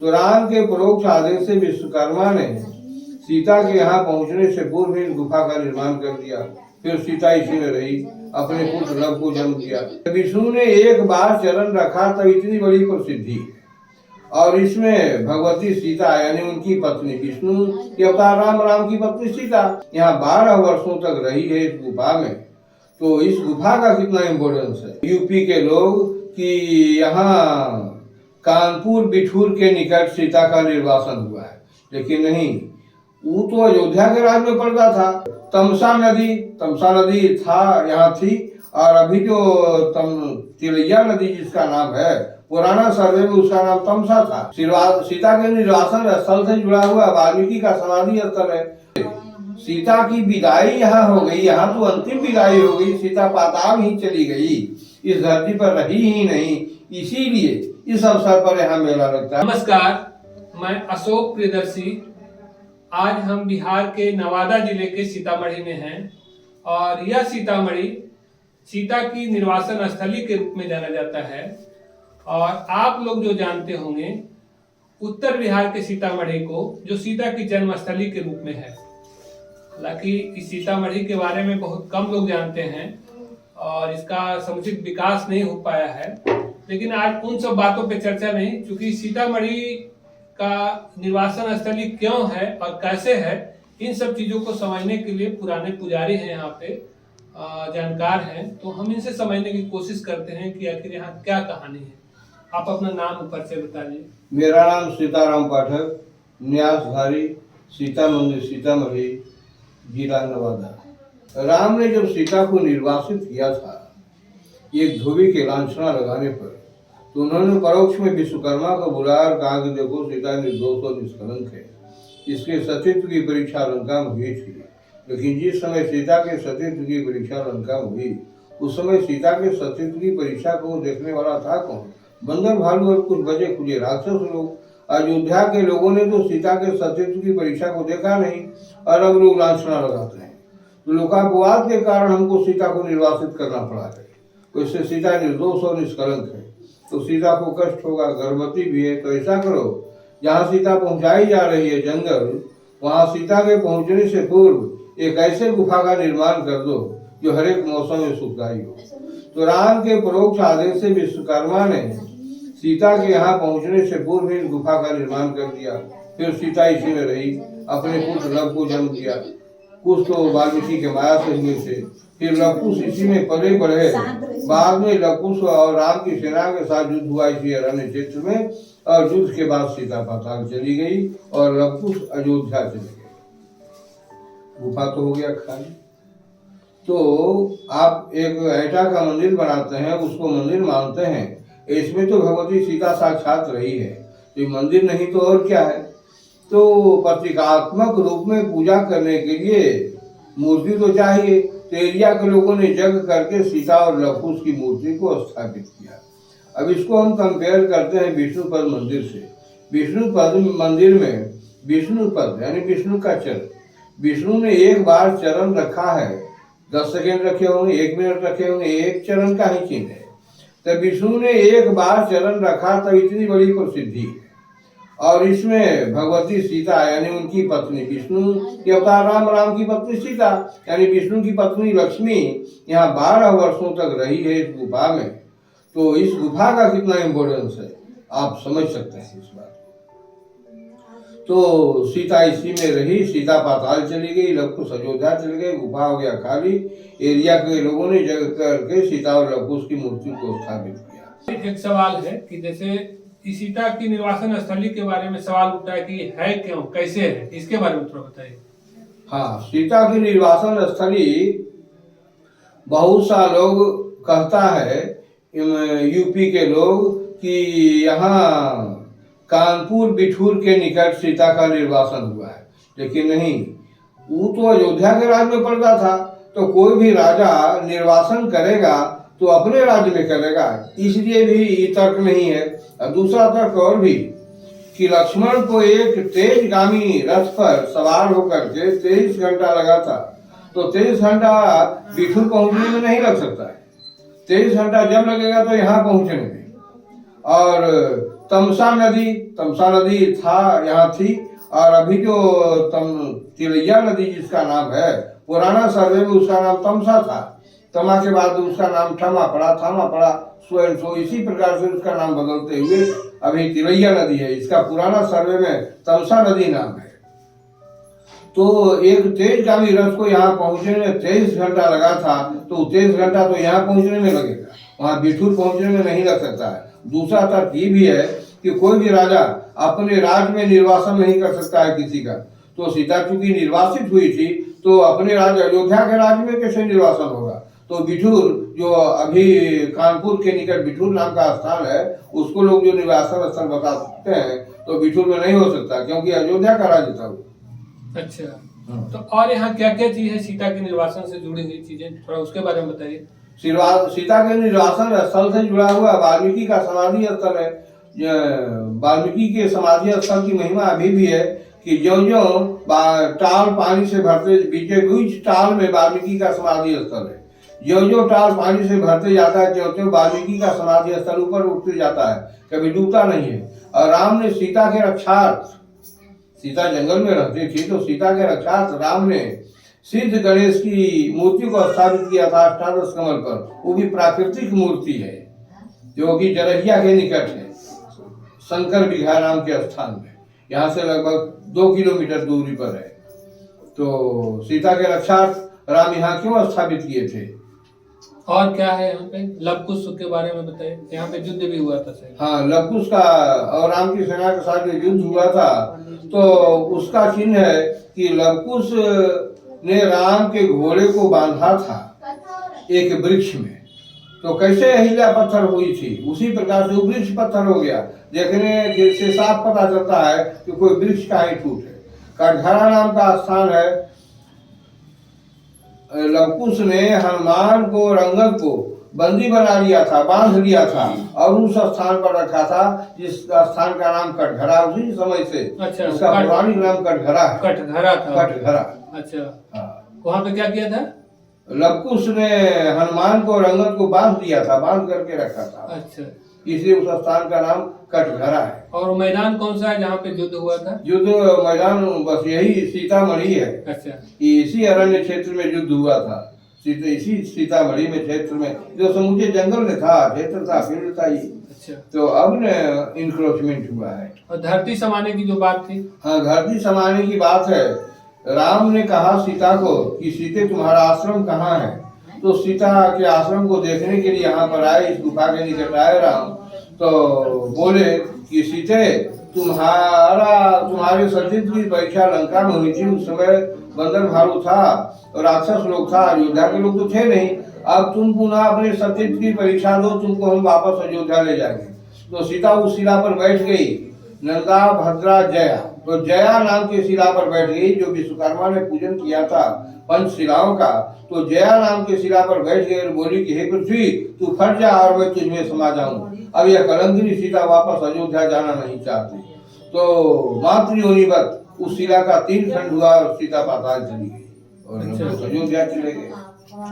तो राम के परोक्ष आदेश से विश्वकर्मा ने सीता के यहाँ पहुँचने से पूर्व इस गुफा का निर्माण कर दिया। फिर सीता इसी में रही, अपने पुत्र लव को जन्म दिया। विष्णु ने एक बार चरण रखा तो इतनी बड़ी प्रसिद्धि है। और इसमें भगवती सीता यानी उनकी पत्नी विष्णु के अवतार राम, राम की पत्नी सीता यहाँ 12 वर्षों तक रही है इस गुफा में। तो इस गुफा का कितना इम्पोर्टेंस है यूपी के लोग कि यहाँ कानपुर बिठूर के निकट सीता का निर्वासन हुआ है, लेकिन नहीं, वो तो अयोध्या के राज में पड़ता था। तमसा नदी था यहाँ थी, और अभी जो तिलैया नदी जिसका नाम है, पुराना सर्वे में उसका नाम तमसा था। सीता के निर्वासन स्थल से जुड़ा हुआ वाल्मीकि का समाधि स्थल है। सीता की विदाई यहाँ हो गई, यहाँ तो अंतिम विदाई हो गई। सीता पाताल ही चली गई, इस धरती पर रही ही नहीं, इसीलिए इस अवसर पर यहाँ मेला लगता है। नमस्कार, मैं अशोक प्रियदर्शी। आज हम बिहार के नवादा जिले के सीतामढ़ी में हैं और यह सीतामढ़ी सीता की निर्वासन स्थली के रूप में जाना जाता है। और आप लोग जो जानते होंगे उत्तर बिहार के सीतामढ़ी को, जो सीता की जन्मस्थली के रूप में है। हालांकि इस सीतामढ़ी के बारे में बहुत कम लोग जानते हैं और इसका समुचित विकास नहीं हो पाया है, लेकिन आज उन सब बातों पे चर्चा नहीं, क्योंकि सीतामढ़ी का निर्वासन स्थली क्यों है और कैसे है, इन सब चीजों को समझने के लिए पुराने पुजारी हैं यहाँ पे, जानकार हैं, तो हम इनसे समझने की कोशिश करते हैं कि आखिर यहाँ क्या कहानी है। आप अपना नाम और परिचय बताइए। मेरा नाम सीताराम पाठक, न्यासधारी, सीता मंदिर सीतामढ़ी, जिला नवादा। राम ने जब सीता को निर्वासित किया था एक धोबी के लांछना लगाने पर, तो उन्होंने परोक्ष में विश्वकर्मा को बुलाया और कहा कि देखो सीता निर्दोष और निष्कलंक है, इसके सतीत्व की परीक्षा लंका में हुई थी। लेकिन जिस समय सीता के सतीत्व की परीक्षा लंका में हुई, उस समय सीता के सतीत्व की परीक्षा को देखने वाला था कौन? बंदर, भालू और कुछ बचे खुले राक्षस लोग। अयोध्या के लोगों ने तो सीता के सतीत्व की परीक्षा को देखा नहीं, और अब लोग लांछना लगाते हैं। तो लोकापवाद के कारण हमको सीता को निर्वासित करना पड़ा है। वैसे सीता निर्दोष और निष्कलंक है, तो सीता को कष्ट होगा, गर्भवती भी है। तो ऐसा करो, जहाँ सीता पहुंचाई जा रही है जंगल, वहाँ सीता के पहुंचने से पूर्व एक ऐसे गुफा का निर्माण कर दो जो हर एक मौसम में सुखदायी हो। तो राम के परोक्ष आदेश से विश्वकर्मा ने सीता के यहाँ पहुंचने से पूर्व इस गुफा का निर्माण कर दिया। फिर सीता इसी में रही, अपने पुत्र लव को जन्म दिया। कुछ तो वाल्मीकि के माया से हुए थे, फिर लवकुश इसी में पले बढ़े। बाद में लवकुश और राम की सेना के साथ युद्ध हुआ इसी अरण्य क्षेत्र में, और युद्ध के बाद सीता पाताल चली गई और लवकुश अयोध्या चले गए। गुफा तो हो गया खाली। तो आप एक ऐटा का मंदिर बनाते हैं, उसको मंदिर मानते हैं, इसमें तो भगवती सीता साक्षात रही है, तो मंदिर नहीं तो और क्या है। तो प्रतीकात्मक रूप में पूजा करने के लिए मूर्ति तो चाहिए। तो एरिया के लोगों ने जग करके सीता और लवकुश की मूर्ति को स्थापित किया। अब इसको हम कंपेयर करते हैं विष्णुपद मंदिर से। विष्णुपद मंदिर में विष्णुपद यानी विष्णु का चरण, विष्णु ने एक बार चरण रखा है, 10 सेकेंड रखे होंगे, 1 मिनट रखे होंगे, एक चरण का ही चिन्ह है। तो विष्णु ने एक बार चरण रखा तो इतनी बड़ी प्रसिद्धि है। और इसमें भगवती सीता यानी उनकी पत्नी विष्णु के अवतार राम, राम की पत्नी सीता यानी विष्णु की पत्नी लक्ष्मी यहाँ 12 वर्षों तक रही है इस गुफा में। तो इस गुफा का कितना इम्पोर्टेंस है आप समझ सकते हैं इस बात को। तो सीता इसी में रही, सीता पाताल चली गई, लवकुश अयोध्या चले गए, गुफा हो गया खाली। एरिया के लोगों ने जग करके सीता और लवकुश की मूर्ति को स्थापित किया। एक सवाल है कि जैसे सीता की निर्वासन स्थली के बारे में सवाल उठा है कि है क्यों, कैसे है, इसके बारे में थोड़ा बताइए। हाँ, सीता की निर्वासन स्थली बहुत सा लोग कहता है यूपी के लोग कि यहाँ कानपुर बिठूर के निकट सीता का निर्वासन हुआ है, लेकिन नहीं, वो तो अयोध्या के राज में पड़ता था। तो कोई भी राजा निर्वासन करेगा तो अपने राज्य में करेगा, इसलिए भी तर्क नहीं है। और दूसरा तर्क और भी कि लक्ष्मण को एक तेजगामी रथ पर सवार होकर के 23 घंटा लगा था, तो 23 घंटा बिठूर पहुंचने में नहीं लग सकता है। 23 घंटा जब लगेगा तो यहाँ पहुंचने में। और तमसा तमसा नदी था यहाँ थी, और अभी जो तिलैया नदी जिसका नाम है, पुराना सर्वे में उसका नाम तमसा था, तमा के बाद उसका नाम थामा पड़ा स्वयं। सो इसी प्रकार से उसका नाम बदलते हुए अभी तिलैया नदी है। इसका पुराना सर्वे में तमसा नदी नाम है। तो एक तेजगामी रथ को यहाँ पहुंचने में 23 घंटा लगा था, तो 23 घंटा तो यहाँ पहुंचने में लगेगा, वहाँ बिठूर पहुंचने में नहीं लग सकता है। दूसरा तर्क ये भी है कि कोई भी राजा अपने राज्य में निर्वासन नहीं कर सकता है किसी का। तो सीता चूंकि निर्वासित हुई थी, तो अपने राज्य अयोध्या के राज्य में कैसे निर्वासन होगा। तो बिठूर जो अभी कानपुर के निकट बिठूर नाम का स्थान है, उसको लोग जो निवासन स्थल बता सकते हैं, तो बिठूर में नहीं हो सकता, क्योंकि अयोध्या का राज्य था वो। अच्छा, तो और यहाँ क्या क्या चीज है सीता के निर्वासन से जुड़ी हुई चीजें, थोड़ा उसके बारे में बताइए। सीता के निर्वासन स्थल से जुड़ा हुआ वाल्मीकि का समाधि स्थल है। वाल्मीकि के समाधि स्थल की महिमा अभी भी है कि जो टाल पानी से भरते, बीच टाल में वाल्मीकि का समाधि स्थल है। जो टाल पानी से भरते जाता है, त्यों वाल्मीकि का समाधि स्थल ऊपर उठते जाता है, कभी डूबता नहीं है। और राम ने सीता के रक्षार्थ, सीता जंगल में रहती थी, तो सीता के रक्षार्थ राम ने सिद्ध गणेश की मूर्ति को स्थापित किया था अष्टादश कमल पर। वो भी प्राकृतिक मूर्ति है, जो कि जरहिया के निकट है, शंकर बिघा नाम के स्थान में, यहाँ से लगभग 2 किलोमीटर दूरी पर है। तो सीता के रक्षार्थ राम यहाँ क्यों स्थापित किए थे। और क्या है यहाँ पे, लव कुश के बारे में बताइए। यहाँ पे युद्ध भी हुआ था शायद। हाँ, लव कुश का और राम की सेना के साथ जो युद्ध हुआ था, तो उसका चिन्ह है कि लव कुश ने राम के घोड़े को बांधा था एक वृक्ष में। तो कैसे अहिल्या पत्थर हुई थी, उसी प्रकार से वो वृक्ष पत्थर हो गया। देखने से साफ पता चलता है कि कोई वृक्ष का ही टूट है। कटघरा नाम का स्थान है। लवकुश ने हनुमान को और अंगद को बंदी बना लिया था, बांध लिया था, और उस स्थान पर रखा था जिस स्थान का नाम कटघरा, उसी समय से अच्छा, उसका पुरानी नाम कटघरा है। कटघरा था। कटघरा। अच्छा, हाँ। वहाँ पे क्या किया था। लवकुश ने हनुमान को और अंगद को बांध दिया था, बांध करके रखा था। अच्छा, इसलिए उस स्थान का नाम कटघरा है। और मैदान कौन सा है जहाँ पे युद्ध हुआ था। युद्ध मैदान बस यही सीतामढ़ी है। अच्छा, इसी अरण्य क्षेत्र में युद्ध हुआ था, इसी सीतामढ़ी में क्षेत्र में, जो समूचे जंगल में था, क्षेत्र था, फील्ड था ये। अच्छा, तो अब न इंक्रोचमेंट हुआ है। और धरती समाने की जो बात थी। हाँ, धरती समाने की बात है। राम ने कहा सीता को कि सीते तुम्हारा आश्रम कहाँ है। तो सीता के आश्रम को देखने के लिए यहाँ पर आए, इस गुफा के निकट आए राम। तो बोले कि सीते तुम्हारे सतीत्व की परीक्षा लंका में हुई थी, उस समय बंदर भालू था और राक्षस लोग था, अयोध्या के लोग तो थे नहीं। अब तुम पुनः अपने सतीत्व की परीक्षा दो, तुमको हम वापस अयोध्या ले जाएंगे। तो सीता उस शिला पर बैठ गई, नंदा भद्रा जया। तो जया नाम की शिला पर बैठ गई, जो विश्वकर्मा ने पूजन किया था पंच शिलाओं का। तो जया नाम की शिला पर बैठ गई और बोली कि हे पृथ्वी, तू फट जा और मैं तुझमें समा जाऊं। अब यह कलंकिनी सीता वापस अयोध्या जाना नहीं चाहती। तो मातृयोनिवत उस शिला का 3 खंड हुआ और सीता पाताल चली गई और अयोध्या चले गए।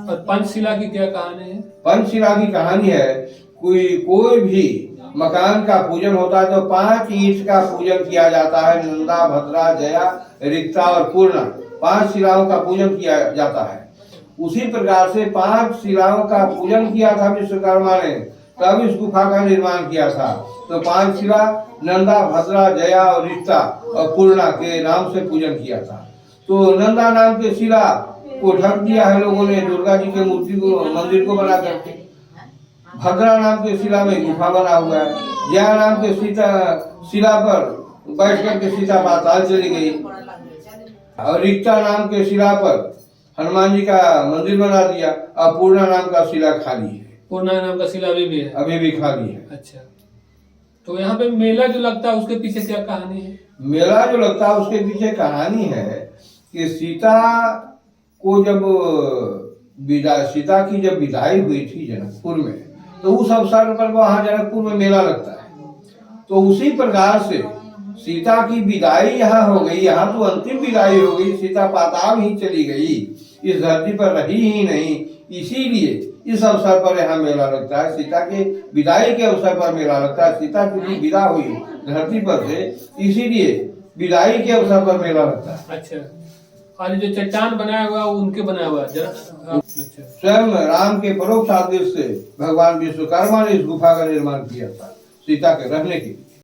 और पंचशिला की क्या कहानी है। पंचशिला की कहानी है, कोई भी मकान का पूजन होता है तो 5 ईंट का पूजन किया जाता है। नंदा, भद्रा, जया, रिक्ता और पूर्णा, 5 शिलाओं का पूजन किया जाता है। उसी प्रकार से 5 शिलाओं का पूजन किया था विश्वकर्मा ने, तब इस गुफा का निर्माण किया था। तो 5 शिला नंदा, भद्रा, जया और रिक्ता और पूर्णा के नाम से पूजन किया था। तो नंदा नाम के शिला को ढक दिया है लोगों ने, दुर्गा जी के मूर्ति को, मंदिर को बना करके। भद्रा नाम के शिला में गुफा बना हुआ है। जया नाम के शिला पर बैठ करके सीता पाताल चली गई। और रिक्ता नाम के शिला पर हनुमान जी का मंदिर बना दिया। और पूर्णा नाम का शिला खाली है। पूर्णा नाम का शिला अभी भी है। अभी भी खाली है। अच्छा, तो यहाँ पे मेला जो लगता है उसके पीछे क्या कहानी है। मेला जो लगता है उसके पीछे कहानी है कि सीता की जब विदाई हुई थी जनकपुर में, तो उस अवसर पर वहां जनकपुर में मेला लगता है। तो उसी प्रकार से सीता की विदाई यहाँ हो गई, यहाँ तो अंतिम विदाई हो गई। सीता पाताल ही चली गई, इस धरती पर रही ही नहीं। इसीलिए इस अवसर पर यहाँ मेला लगता है। सीता के विदाई के अवसर पर मेला लगता है। सीता चूंकि विदा हुई धरती पर थे, इसीलिए विदाई के अवसर पर मेला लगता है। अच्छा, और ये जो चट्टान बनाया हुआ वो उनके बनाया हुआ है जरा। अच्छा, स्वयं राम के परोक्ष आदेश से भगवान विश्वकर्मा ने इस गुफा का निर्माण किया था सीता के रहने के लिए।